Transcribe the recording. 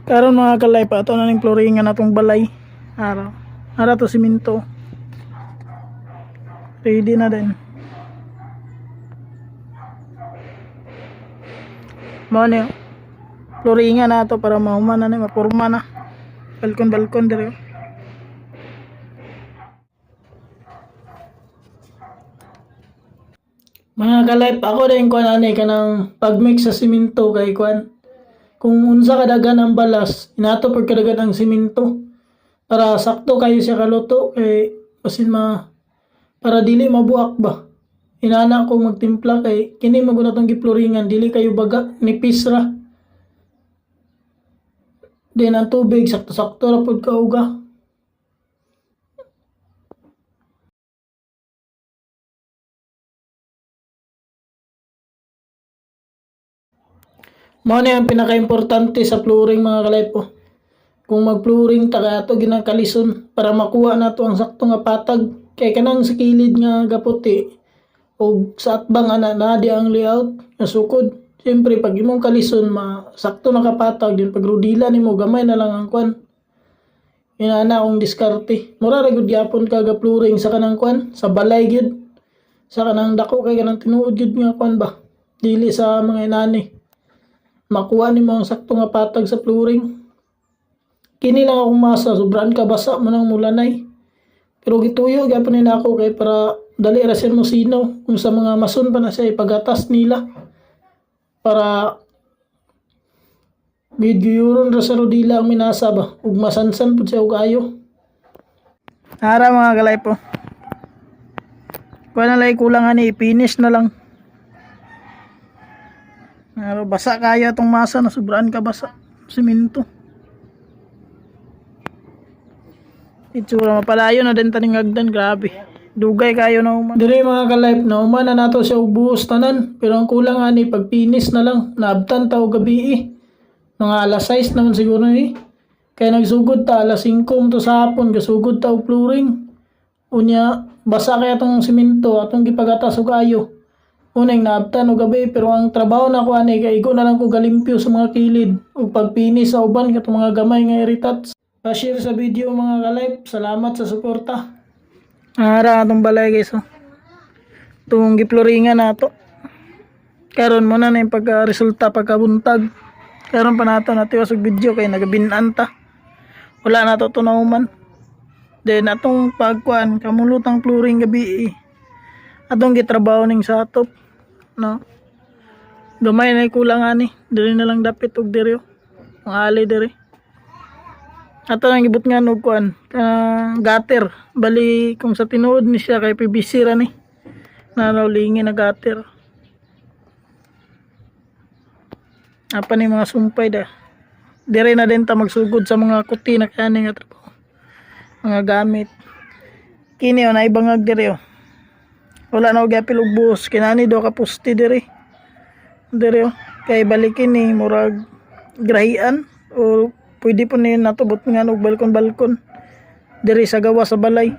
Karon mga kalay pa ato na ning floringan atong balay. Ara to simento. Ready na din. Mo ni floringan na to para mahuman na ni mapurma na. Balkon dire. Mga kalay ako din kuan ani kanang pagmix sa simento kay kuan. Kung unsa kadagan ang balas, inato pag kadagan ang simento para sakto kayo siya kaluto kay basin para dili mabuak ba. Inana ko magtimpla kay kini maguna tong giploringan dili kayo baga nipis ra. Then ang tubig sakto-sakto ra pud kauga. Mao ni ang pinaka-importante sa flooring mga kalaypo. Kung mag-flooring ta kay ato ginang para makuha nato ang sakto nga patag kay kanang sa kilid nga gaputi o sa atbang ana na di ang layout nga sukod. Siyempre pag imong kalison sakto nakapatag din pag rodila nimo gamay na lang ang kwan. Inana akong diskarte. Mura ra gyud gyapon ka ga flooring sa kanang kwan sa balay gyud. Sa kanang dako kay kanang tinuod gyud nga kwan ba. Dili sa mga inani. Makuha nimo ang sakto nga patag sa flooring. Kini lang akong masa sobrang kabasa mo nang mulanay. Pero gituyo gyapon ni nako kay para dali ra siya mo sinaw kung sa mga mason pa na siya ipagatas nila para giyuron ra sa rodila ang minasa ba ug masansan pud siya og ayo. Ara mga kalay po. Kuha na lang kulang ani i-finish na lang. Pero basa kaya itong masa na sobraan ka basa. Simento. Itsura mapalayo na din taning hagdan. Grabe. Dugay kayo na uman. Dire mga ka-life na uman na nato siya ubuhos tanan. Pero ang kulang ani pag finish na lang. Naabtan tao gabi Mga alas 6 naman siguro Kaya nagsugod ta alas 5 to sa hapon. Gasugod ta og flooring. Unya basa kaya itong simento atong gipagatas og ayo. Unang naabtan o gabi pero ang trabaho na ko ani kay igo na lang ko galimpyo sa mga kilid ug pagpinis sa uban katong mga gamay nga iritats. Pa-share sa video mga ka-life. Salamat sa suporta. Ara atong balay guys. Itong giploringan nato. Karon mo na yung pagka-resulta pagkabuntag. Karon pa nato natiwas og video kay nagabinan ta. Wala na to tunaw Then atong pagkuan kamulutang flooring gabi atong gitrabaho ning sa atop. No. Gamay na kulang ani. Diri na lang dapit og diri. Ang ali diri. Ato nang gibut nga og kuan, gutter. Bali kung sa tinuod ni siya kay PVC ra ni. Nalawlingi na gutter. Apa ni mga sumpay da. Diri na din ta magsugod sa mga kuti na kani nga trabaho. Mga gamit. Kini na ibangag diri Wala na og apil og buhos kinani do ka pusti diri kay balikin ni murag grahian o pwede po ni natubot nga og balkon diri sa gawa sa balay.